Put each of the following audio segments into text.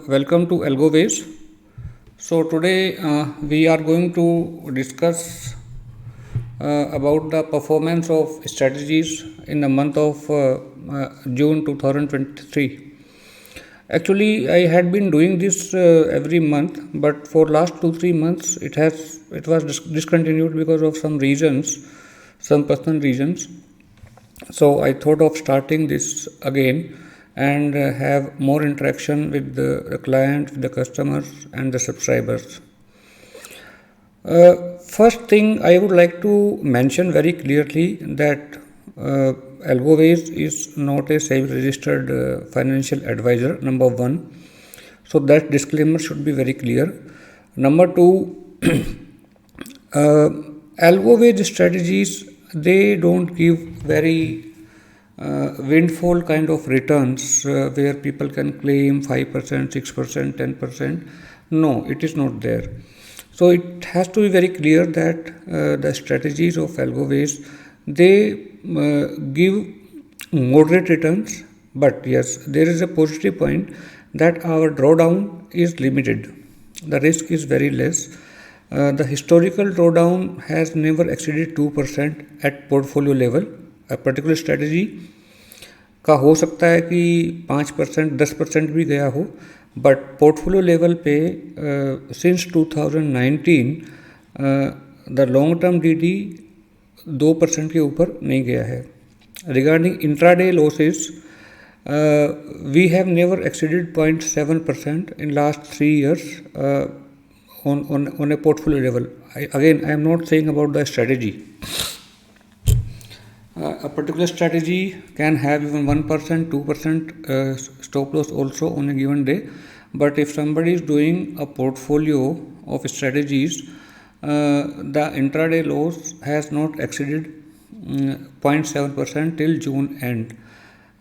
Welcome to Algo. So today we are going to discuss about the performance of strategies in the month of June 2023. Actually, I had been doing this every month, but for last 2-3 months it was discontinued because of some reasons, some personal reasons. So I thought of starting this again and have more interaction with the client, the customers, and the subscribers. First thing I would like to mention very clearly that Algoways is not a self-registered financial advisor, number one. So that disclaimer should be very clear. Number two, Algoways strategies, they don't give very windfall kind of returns where people can claim 5%, 6%, 10%. No, it is not there. So it has to be very clear that the strategies of Algoways, they give moderate returns, but yes, there is a positive point that our drawdown is limited. The risk is very less. The historical drawdown has never exceeded 2% at portfolio level. A particular strategy का हो सकता है कि 5%, 10% भी गया हो, but portfolio level पे since 2019 the long term DD 2% के ऊपर नहीं गया है. Regarding intraday losses, we have never exceeded 0.7% in last 3 years on a portfolio level. I am not saying about the strategy. A particular strategy can have even 1%, 2% stop loss also on a given day. But if somebody is doing a portfolio of strategies, the intraday loss has not exceeded 0.7% till June end.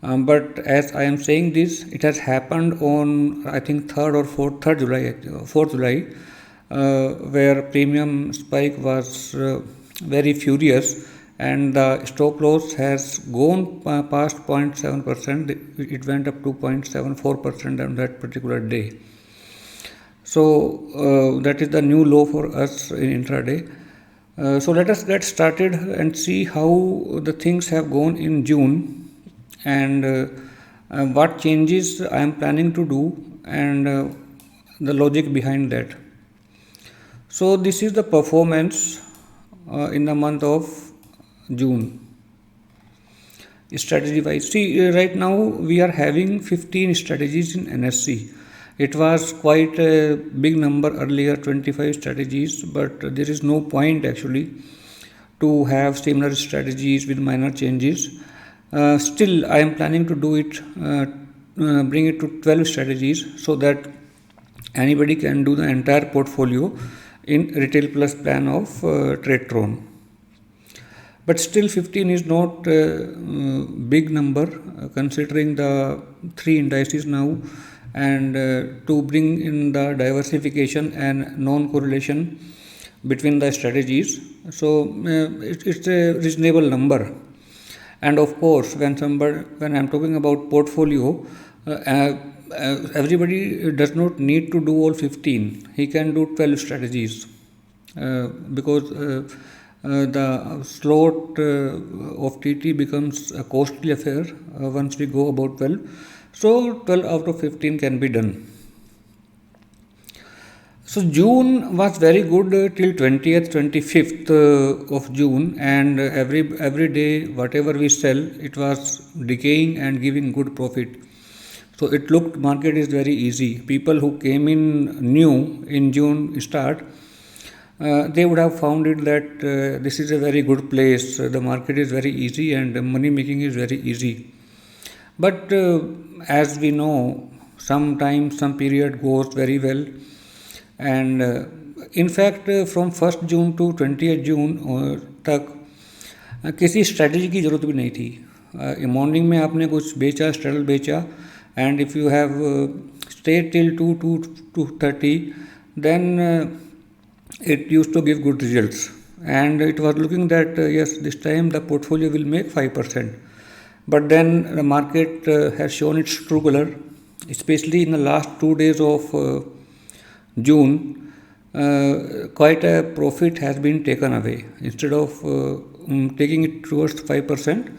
But as I am saying this, it has happened on I think 3rd July, where premium spike was very furious. And the stop loss has gone past 0.7%. It went up to 0.74% on that particular day. So that is the new low for us in intraday. So let us get started and see how the things have gone in June and what changes I am planning to do and the logic behind that. So this is the performance in the month of June. Strategy wise, see right now we are having 15 strategies in NSC. It was quite a big number earlier, 25 strategies, but there is no point actually to have similar strategies with minor changes. Still, I am planning to do it, bring it to 12 strategies so that anybody can do the entire portfolio in Retail Plus plan of TradeTron. But still 15 is not a big number considering the 3 indices now and to bring in the diversification and non-correlation between the strategies. So it's a reasonable number. And of course, when I'm talking about portfolio, everybody does not need to do all 15. He can do 12 strategies because the slot of TT becomes a costly affair once we go about 12. So 12 out of 15 can be done. So June was very good till 20th, 25th of June, and every day whatever we sell, it was decaying and giving good profit. So it looked market is very easy. People who came in new in June start, they would have found it that this is a very good place, the market is very easy and money making is very easy. But as we know, sometimes some period goes very well, and in fact from 1st June to 20th June तक किसी strategy की ज़रूरत भी नहीं थी. Morning में आपने कुछ बेचा, स्ट्रेडल बेचा, and if you have stayed till 2:30, then it used to give good results, and it was looking that yes, this time the portfolio will make 5%. But then the market has shown its true color especially in the last 2 days of June, quite a profit has been taken away. Instead of taking it towards 5%,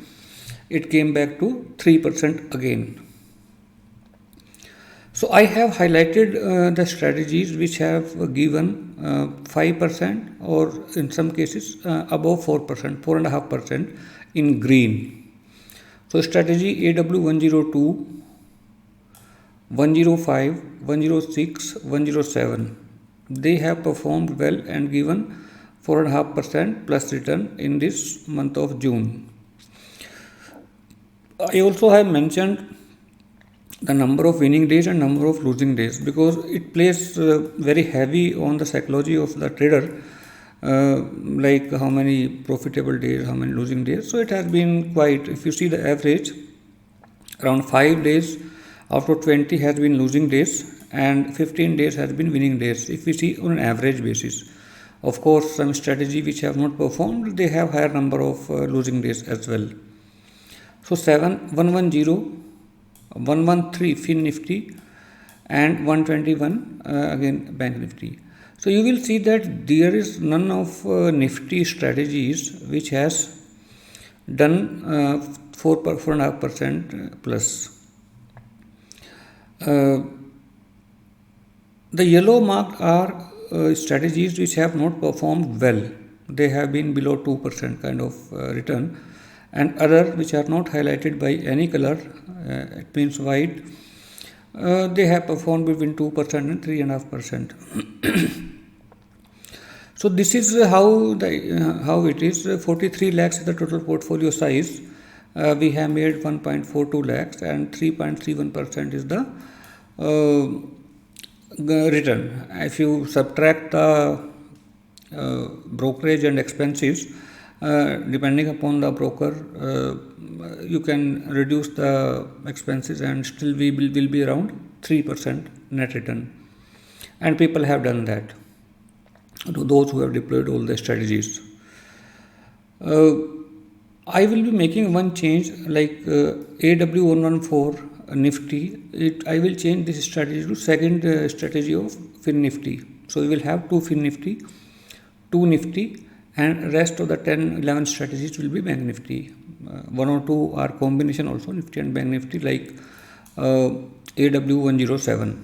it came back to 3% again. So I have highlighted the strategies which have given 5% or in some cases above 4%, 4.5% in green. So strategy AW102, 105, 106, 107. They have performed well and given 4.5% plus return in this month of June. I also have mentioned the number of winning days and number of losing days because it plays very heavy on the psychology of the trader, like how many profitable days, how many losing days. So it has been quite, if you see the average, around 5 days out of 20 has been losing days and 15 days has been winning days if we see on an average basis. Of course, some strategy which have not performed, they have higher number of losing days as well. So 110, 113 Fin Nifty and 121 again Bank Nifty. So you will see that there is none of Nifty strategies which has done 4.5% plus. The yellow marked are strategies which have not performed well. They have been below 2% kind of return, and other which are not highlighted by any color, it means white, they have performed between 2% and 3.5%. So this is how it is. 43 lakhs is the total portfolio size. We have made 1.42 lakhs and 3.31% is the return. If you subtract the brokerage and expenses, depending upon the broker, you can reduce the expenses and still we will be around 3% net return. And people have done that, to those who have deployed all the strategies. I will be making one change like AW114 Nifty. I will change this strategy to second strategy of Fin Nifty. So we will have 2 Fin Nifty, 2 Nifty, and rest of the 10-11 strategies will be Bank Nifty. 1 or 2 are combination also Nifty and Bank Nifty, like AW107.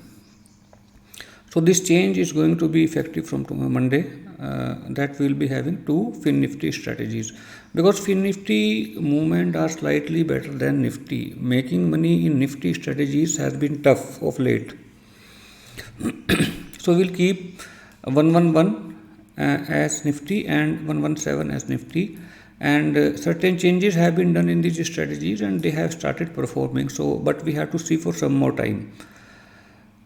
So this change is going to be effective from Monday. That we will be having 2 Fin Nifty strategies, because Fin Nifty movement are slightly better than Nifty. Making money in Nifty strategies has been tough of late. So we'll keep 111 as Nifty and 117 as Nifty, and certain changes have been done in these strategies and they have started performing. So but we have to see for some more time.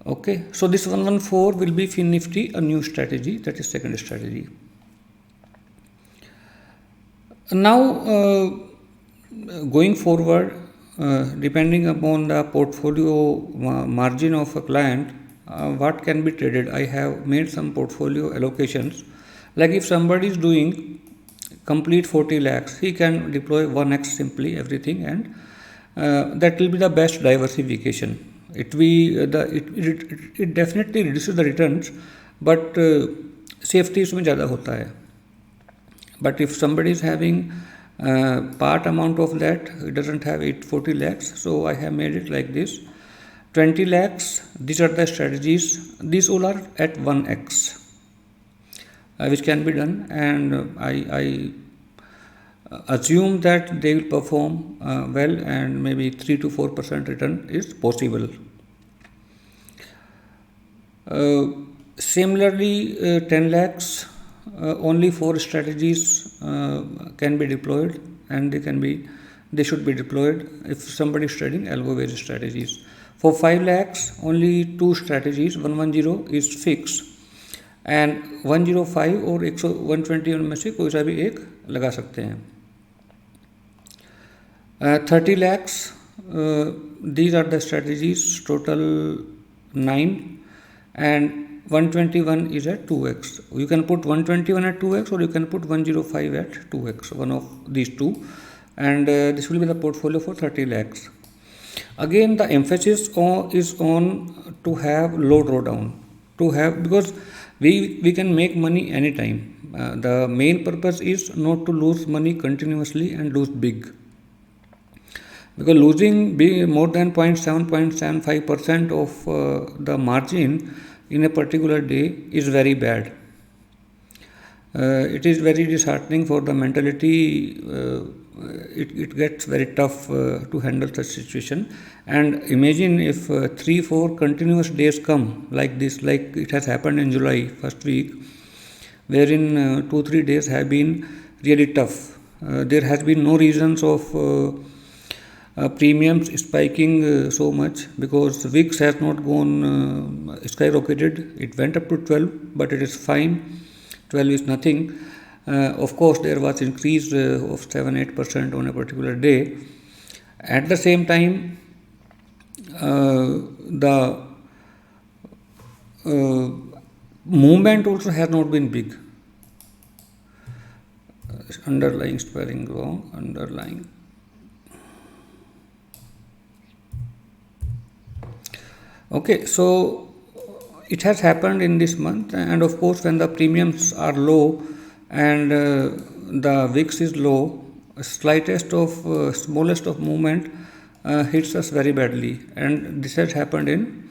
Okay, so this 114 will be Fin Nifty, a new strategy, that is second strategy. Now going forward, depending upon the portfolio margin of a client, what can be traded, I have made some portfolio allocations. Like if somebody is doing complete 40 lakhs, he can deploy 1x simply everything, and that will be the best diversification. It definitely reduces the returns, but safety इसमें ज़्यादा होता है. But if somebody is having part amount of that, it doesn't have 40 lakhs, so I have made it like this. 20 lakhs, these are the strategies. These all are at 1x, which can be done, and I assume that they will perform well, and maybe 3 to 4% return is possible. Similarly, 10 lakhs, only 4 strategies can be deployed, and they should be deployed if somebody is trading algo based strategies. For 5 lakhs, only 2 strategies, 110 is fixed, and 105 और 120 में से कोई सा भी एक लगा सकते हैं. 30 lakhs, these are the strategies, total 9, and 121 is at 2x. You can put 121 at 2x, or you can put 105 at 2x, one of these two, and this will be the portfolio for 30 lakhs. Again, the emphasis is on to have low drawdown, to have, because we can make money anytime. The main purpose is not to lose money continuously and lose big, because losing more than 0.7 0.75% of the margin in a particular day is very bad. It is very disheartening for the mentality. It gets very tough to handle such situation. And imagine if 3 4 continuous days come like this, like it has happened in July first week, wherein 2 3 days have been really tough. There has been no reasons of premiums spiking so much, because VIX has not gone skyrocketed. It went up to 12, but it is fine. 12 is nothing. Of course, there was increase of 7 8% on a particular day. At the same time, the movement also has not been big. Underlying spelling wrong. Underlying. Okay, so it has happened in this month, and of course, when the premiums are low and the VIX is low, slightest of smallest of movement hits us very badly, and this has happened in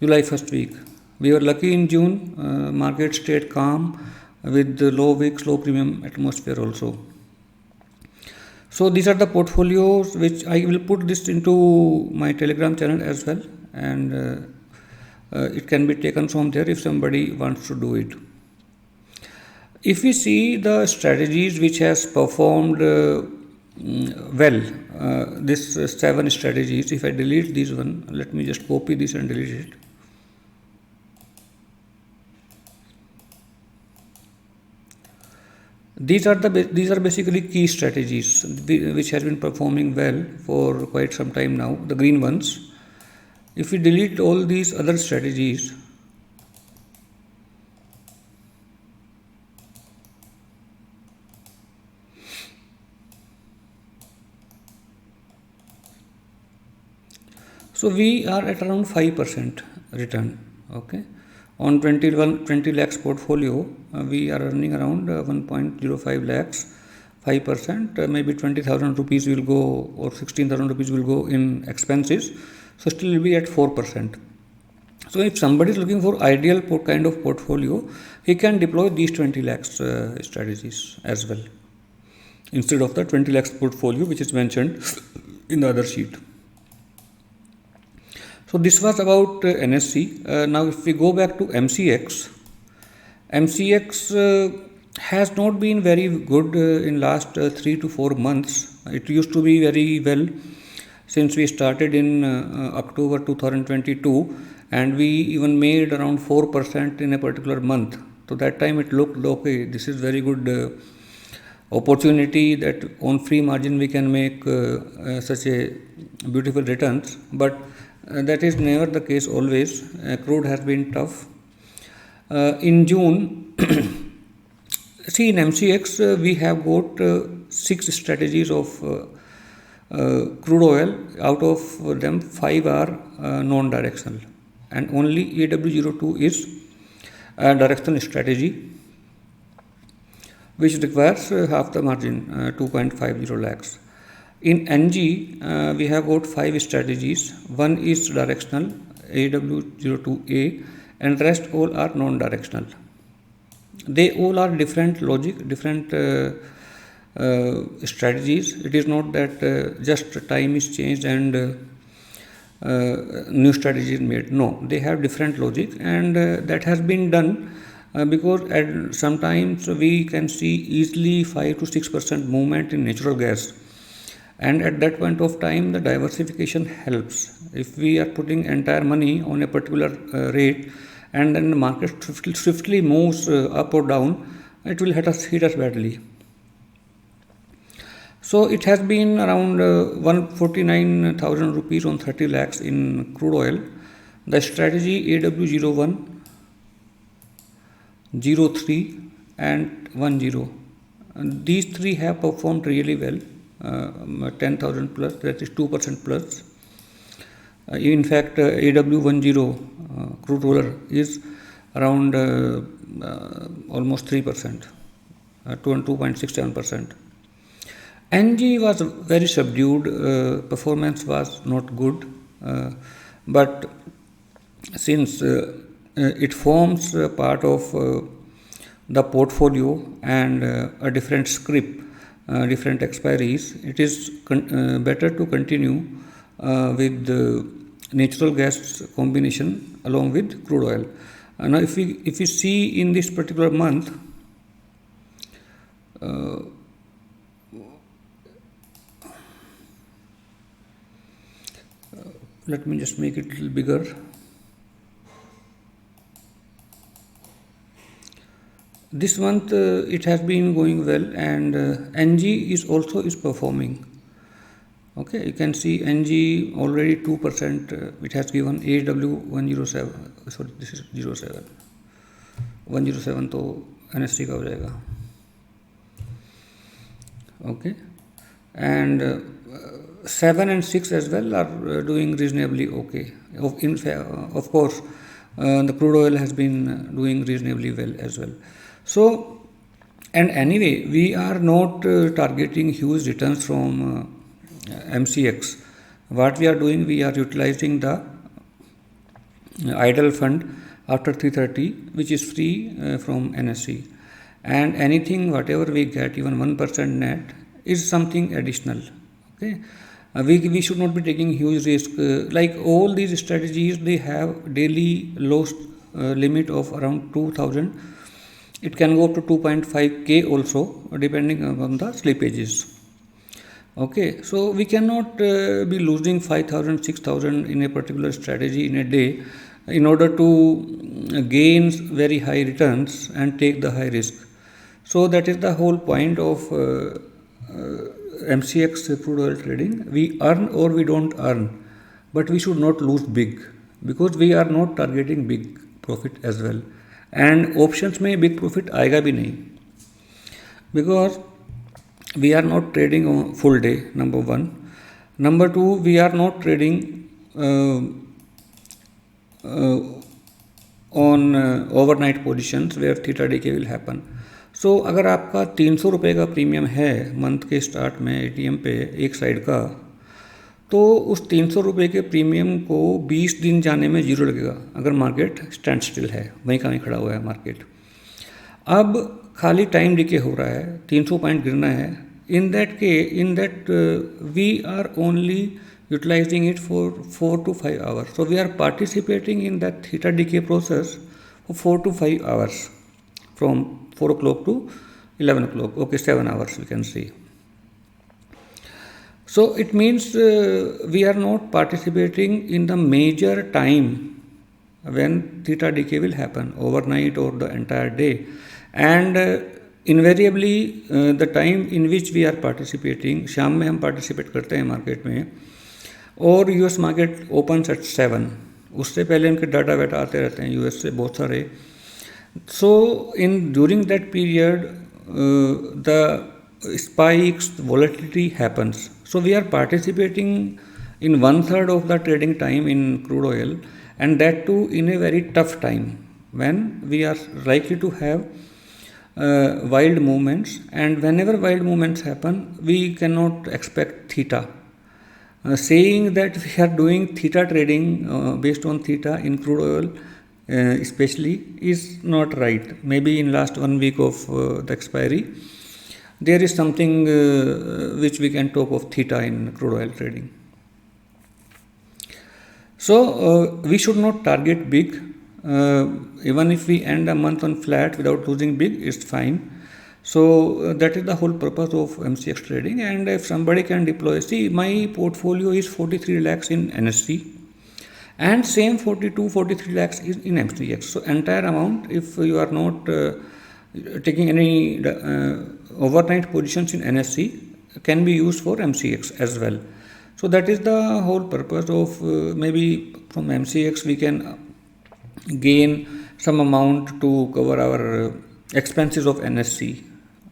July first week. We were lucky in June, market stayed calm with the low VIX, low premium atmosphere also. So these are the portfolios which I will put this into my Telegram channel as well, and it can be taken from there if somebody wants to do it. If we see the strategies which has performed well, this 7 strategies, if I delete this one, let me just copy this and delete it. These are basically key strategies which has been performing well for quite some time now, the green ones. If we delete all these other strategies, so we are at around 5% return. Okay, on 20 lakhs portfolio, we are earning around 1.05 lakhs. 5%, maybe 20,000 rupees will go, or 16,000 rupees will go in expenses, so still will be at 4%. So if somebody is looking for ideal kind of portfolio, he can deploy these 20 lakhs strategies as well, instead of the 20 lakhs portfolio which is mentioned in the other sheet. So this was about NSE. Now if we go back to MCX, has not been very good in last 3 to 4 months. It used to be very well since we started in October 2022, and we even made around 4% in a particular month. So that time it looked okay, this is very good opportunity that on free margin we can make such a beautiful returns, but that is never the case always. Crude has been tough. In June, see, in MCX we have got 6 strategies of crude oil. Out of them 5 are non-directional, and only AW02 is a directional strategy which requires half the margin, 2.50 lakhs. In NG, we have got 5 strategies. One is directional, AW02A, and rest all are non-directional. They all are different logic, different strategies. It is not that just time is changed and new strategy is made. No, they have different logic, and that has been done because sometimes we can see easily 5 to 6% movement in natural gas. And at that point of time, the diversification helps. If we are putting entire money on a particular rate, and then the market swiftly moves up or down, it will hit us badly. So it has been around 149,000 rupees on 30 lakhs in crude oil. The strategy AW01, 03 and 10. And these 3 have performed really well. 10,000 plus, that is 2% plus. In fact, AW10 crude roller is around almost 3%, 2.67%. NG was very subdued, performance was not good, but since it forms part of the portfolio and a different script, different expiries, it is better to continue with the natural gas combination along with crude oil. Now, if we see in this particular month, let me just make it a little bigger. This month it has been going well, and NG is also performing. Okay, you can see NG already 2%. It has given AW107. Sorry, this is 07. 107 तो NSC का हो जाएगा. Okay, and 7 and 6 as well are doing reasonably okay. Of course, the crude oil has been doing reasonably well as well. So, and anyway, we are not targeting huge returns from MCX. What we are doing, we are utilizing the idle fund after 330, which is free from NSC, and anything whatever we get, even 1% net, is something additional. Okay, we should not be taking huge risk. Like all these strategies, they have daily loss limit of around 2000. It can go up to 2.5k also, depending on the slippages. Okay, so we cannot be losing 5,000, 6,000 in a particular strategy in a day in order to gain very high returns and take the high risk. So that is the whole point of MCX crude oil trading. We earn or we don't earn, but we should not lose big, because we are not targeting big profit as well. And options में big profit आएगा भी नहीं, because we are not trading on full day, number one. Number two, we are not trading on overnight positions where theta decay will happen. So अगर आपका 300 रुपये का premium है month के स्टार्ट में ATM पे एक साइड का, तो उस 300 रुपये के प्रीमियम को 20 दिन जाने में जीरो लगेगा अगर मार्केट स्टैंड स्टिल है, वहीं का वहीं खड़ा हुआ है मार्केट. अब खाली टाइम डिके हो रहा है, 300 पॉइंट गिरना है. In that we are only utilizing it for 4 to 5 hours. So we are participating in that theta decay process for 4 to 5 hours, from 4 o'clock to 11 o'clock. Okay, 7 hours we can see. So it means we are not participating in the major time when theta decay will happen, overnight or the entire day. And invariably the time in which we are participating, शाम में हम participate करते हैं market में, और US market open at 7, उससे पहले उनके डाटा वाटा आते रहते हैं यूएस से बहुत सारे. So in during that period the spikes volatility happens. So we are participating in 1/3 of the trading time in crude oil, and that too in a very tough time when we are likely to have wild movements, and whenever wild movements happen we cannot expect theta. Saying that we are doing theta trading based on theta in crude oil especially is not right. Maybe in last 1 week of the expiry there is something which we can talk of theta in crude oil trading. So we should not target big. Even if we end a month on flat without losing big, it's fine. So that is the whole purpose of MCX trading. And if somebody can deploy, see, my portfolio is 43 lakhs in NSC and same 42-43 lakhs is in MCX. So entire amount, if you are not taking any overnight positions in NSC, can be used for MCX as well. So that is the whole purpose of maybe from MCX we can gain some amount to cover our expenses of NSC,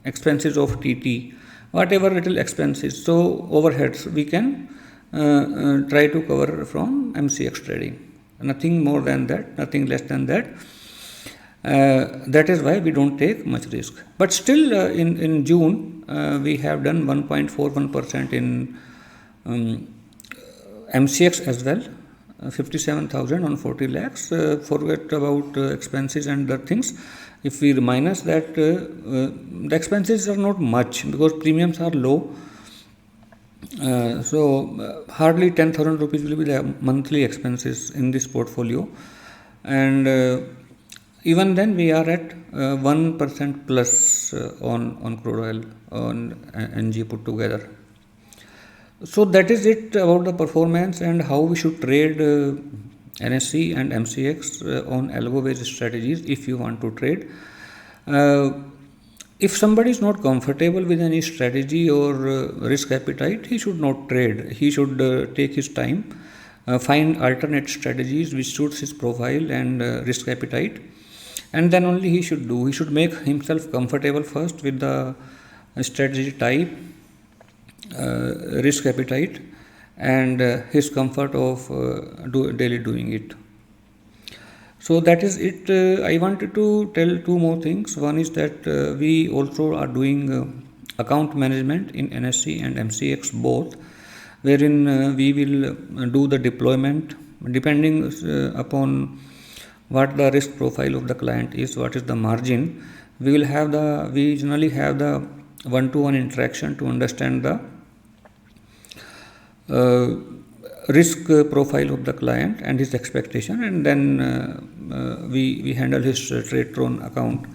expenses of TT, whatever little expenses. So overheads we can try to cover from MCX trading. Nothing more than that, nothing less than that. That is why we don't take much risk. But still, in June, we have done 1.41% in MCX as well, 57,000 on 40 lakhs. Forget about expenses and other things. If we minus that, the expenses are not much because premiums are low. So hardly 10,000 rupees will be the monthly expenses in this portfolio, and even then we are at 1% plus on crude oil on NG put together. So that is it about the performance and how we should trade NSE and MCX on algo based strategies if you want to trade. If somebody is not comfortable with any strategy or risk appetite, he should not trade. He should take his time, find alternate strategies which suits his profile and risk appetite, and then only he should do. He should make himself comfortable first with the strategy type, risk appetite, and his comfort of daily doing it. So that is it. I wanted to tell two more things. One is that we also are doing account management in NSE and MCX both, wherein we will do the deployment depending upon what the risk profile of the client is, what is the margin. We generally have the one-to-one interaction to understand the risk profile of the client and his expectation, and then we handle his TradeTron account.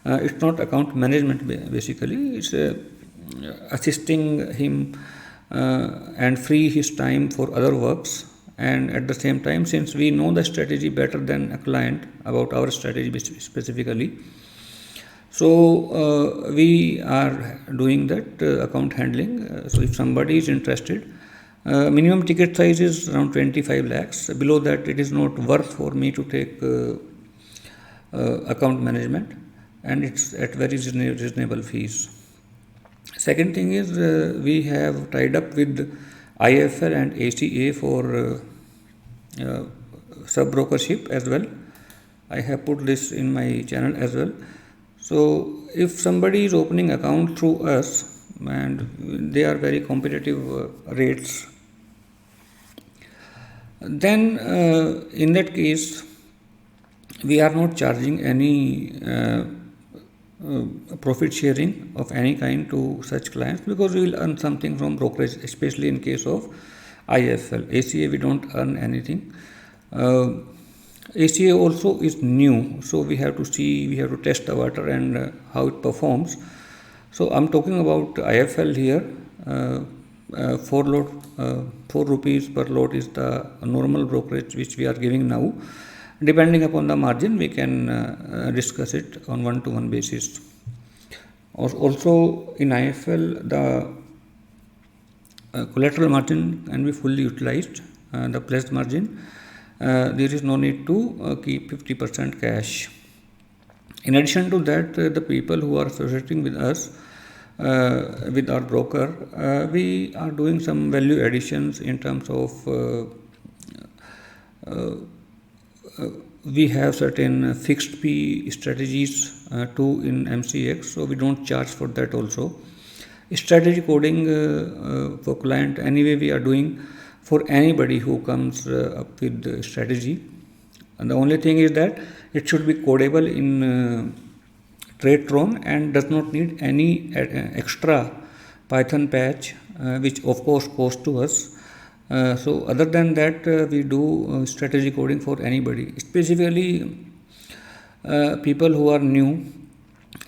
It's not account management basically, it's assisting him and free his time for other works, and at the same time, since we know the strategy better than a client about our strategy specifically, so we are doing that account handling. So if somebody is interested, minimum ticket size is around 25 lakhs. Below that, it is not worth for me to take account management, and it's at very reasonable fees. Second thing is we have tied up with IFL and ACA for sub-brokership as well. I have put this in my channel as well. So if somebody is opening account through us, and they are very competitive rates, then in that case we are not charging any profit sharing of any kind to such clients, because we will earn something from brokerage, especially in case of IFL. ACA we don't earn anything. ACA also is new, so we have to test the water and how it performs. So I'm talking about IFL here. 4 rupees per lot is the normal brokerage which we are giving now. Depending upon the margin, we can discuss it on one-to-one basis. Also in IFL, the collateral margin can be fully utilized, the pledged margin. There is no need to keep 50% cash. In addition to that, the people who are associating with us, with our broker, we are doing some value additions in terms of we have certain fixed fee strategies too in MCX, so we don't charge for that also. Strategy coding for client, anyway we are doing for anybody who comes up with the strategy. And the only thing is that it should be codable in TradeTron and does not need any extra Python patch, which of course costs to us. So other than that, we do strategy coding for anybody, specifically people who are new.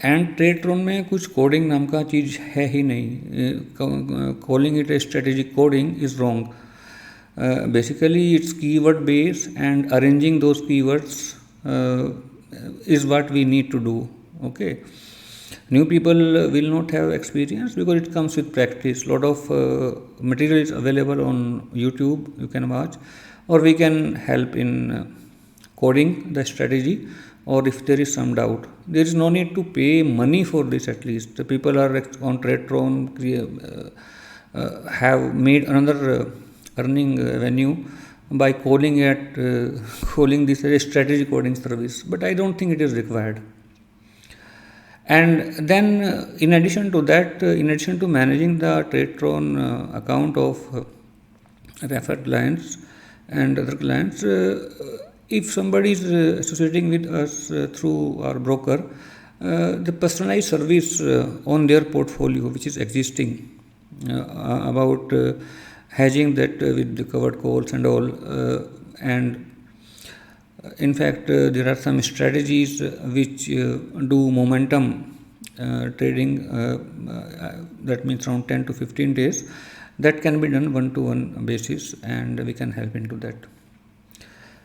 And Tradetron में कुछ coding नाम का चीज़ है ही नहीं. Calling it a strategic coding is wrong. Basically it's keyword based, and arranging those keywords is what we need to do. Okay, new people will not have experience because it comes with practice. Lot of material is available on YouTube, you can watch, or we can help in coding the strategy, or if there is some doubt, there is no need to pay money for this. At least the people are on TradeTron have made another earning revenue by calling calling this a strategy coding service, but I don't think it is required. And then, in addition to that, in addition to managing the TradeTron account of referred clients and other clients, if somebody is associating with us through our broker, the personalized service on their portfolio, which is existing, about hedging that with the covered calls and all, and in fact, there are some strategies which do momentum trading, that means around 10 to 15 days, that can be done one-to-one basis, and we can help into that.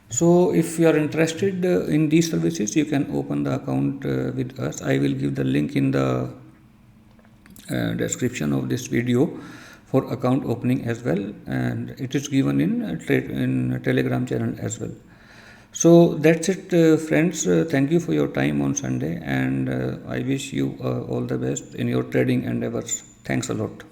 So if you are interested in these services, you can open the account with us. I will give the link in the description of this video for account opening as well, and it is given in Telegram channel as well. So that's it, friends. Thank you for your time on Sunday, and I wish you all the best in your trading endeavors. Thanks a lot.